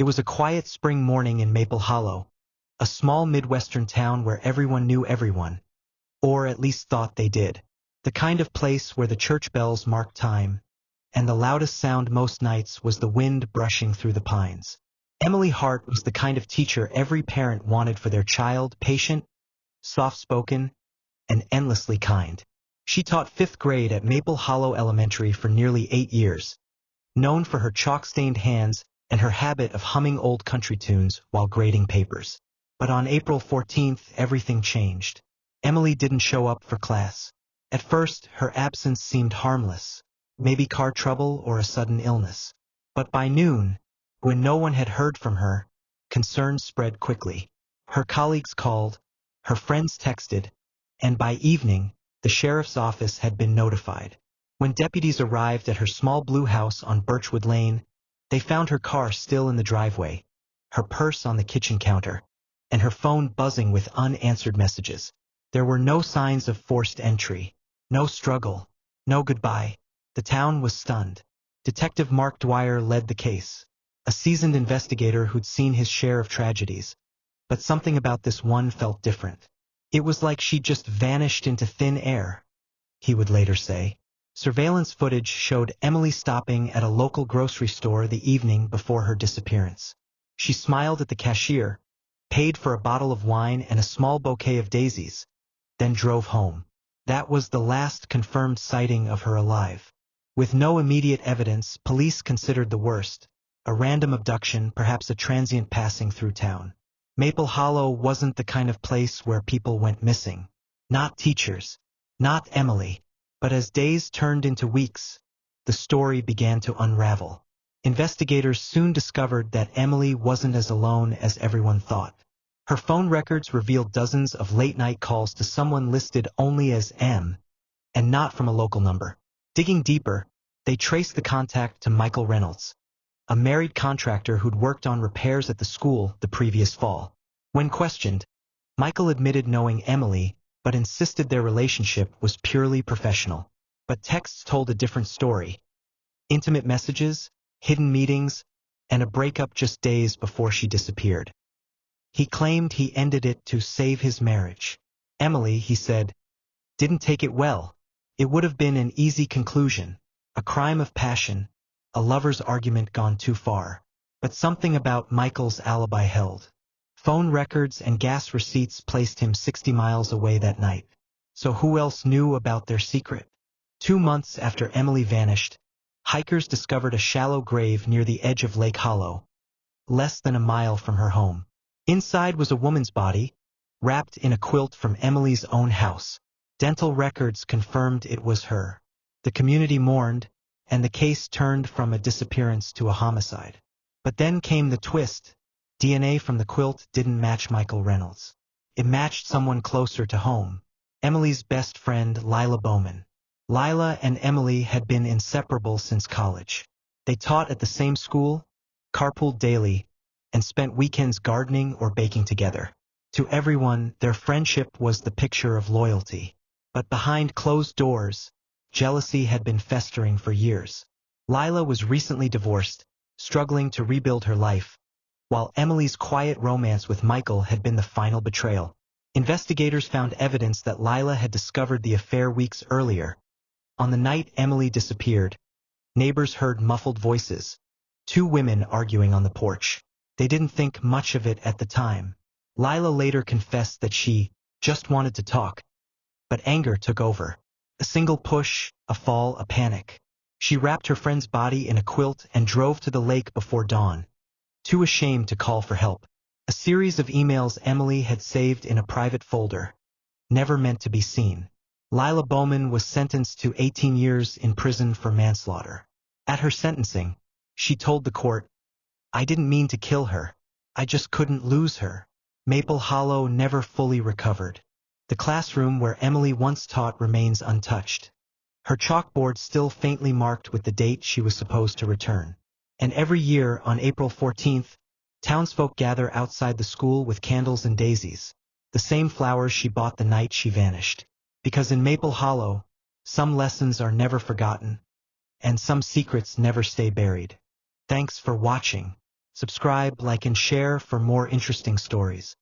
It was a quiet spring morning in Maple Hollow, a small Midwestern town where everyone knew everyone, or at least thought they did. The kind of place where the church bells marked time, and the loudest sound most nights was the wind brushing through the pines. Emily Hart was the kind of teacher every parent wanted for their child, patient, soft-spoken, and endlessly kind. She taught 5th grade at Maple Hollow Elementary for nearly 8 years, known for her chalk-stained hands and her habit of humming old country tunes while grading papers. But on April 14th, everything changed. Emily didn't show up for class. At first, her absence seemed harmless, maybe car trouble or a sudden illness. But by noon, when no one had heard from her, concerns spread quickly. Her colleagues called, her friends texted, and by evening, the sheriff's office had been notified. When deputies arrived at her small blue house on Birchwood Lane, they found her car still in the driveway, her purse on the kitchen counter, and her phone buzzing with unanswered messages. There were no signs of forced entry, no struggle, no goodbye. The town was stunned. Detective Mark Dwyer led the case, a seasoned investigator who'd seen his share of tragedies. But something about this one felt different. It was like she'd just vanished into thin air, he would later say. Surveillance footage showed Emily stopping at a local grocery store the evening before her disappearance. She smiled at the cashier, paid for a bottle of wine and a small bouquet of daisies, then drove home. That was the last confirmed sighting of her alive. With no immediate evidence, police considered the worst, a random abduction, perhaps a transient passing through town. Maple Hollow wasn't the kind of place where people went missing. Not teachers, not Emily. But as days turned into weeks, the story began to unravel. Investigators soon discovered that Emily wasn't as alone as everyone thought. Her phone records revealed dozens of late-night calls to someone listed only as M, and not from a local number. Digging deeper, they traced the contact to Michael Reynolds, a married contractor who'd worked on repairs at the school the previous fall. When questioned, Michael admitted knowing Emily, but insisted their relationship was purely professional. But texts told a different story. Intimate messages, hidden meetings, and a breakup just days before she disappeared. He claimed he ended it to save his marriage. Emily, he said, didn't take it well. It would have been an easy conclusion, a crime of passion, a lover's argument gone too far. But something about Michael's alibi held. Phone records and gas receipts placed him 60 miles away that night. So who else knew about their secret? 2 months after Emily vanished, hikers discovered a shallow grave near the edge of Lake Hollow, less than a mile from her home. Inside was a woman's body, wrapped in a quilt from Emily's own house. Dental records confirmed it was her. The community mourned, and the case turned from a disappearance to a homicide. But then came the twist. DNA from the quilt didn't match Michael Reynolds. It matched someone closer to home, Emily's best friend, Lila Bowman. Lila and Emily had been inseparable since college. They taught at the same school, carpooled daily, and spent weekends gardening or baking together. To everyone, their friendship was the picture of loyalty. But behind closed doors, jealousy had been festering for years. Lila was recently divorced, struggling to rebuild her life, while Emily's quiet romance with Michael had been the final betrayal. Investigators found evidence that Lila had discovered the affair weeks earlier. On the night Emily disappeared, neighbors heard muffled voices, 2 women arguing on the porch. They didn't think much of it at the time. Lila later confessed that she just wanted to talk, but anger took over. A single push, a fall, a panic. She wrapped her friend's body in a quilt and drove to the lake before dawn, too ashamed to call for help. A series of emails Emily had saved in a private folder, never meant to be seen. Lila Bowman was sentenced to 18 years in prison for manslaughter. At her sentencing, she told the court, "I didn't mean to kill her. I just couldn't lose her." Maple Hollow never fully recovered. The classroom where Emily once taught remains untouched. Her chalkboard still faintly marked with the date she was supposed to return. And every year on April 14th, townsfolk gather outside the school with candles and daisies, the same flowers she bought the night she vanished. Because in Maple Hollow, some lessons are never forgotten, and some secrets never stay buried. Thanks for watching. Subscribe, like, and share for more interesting stories.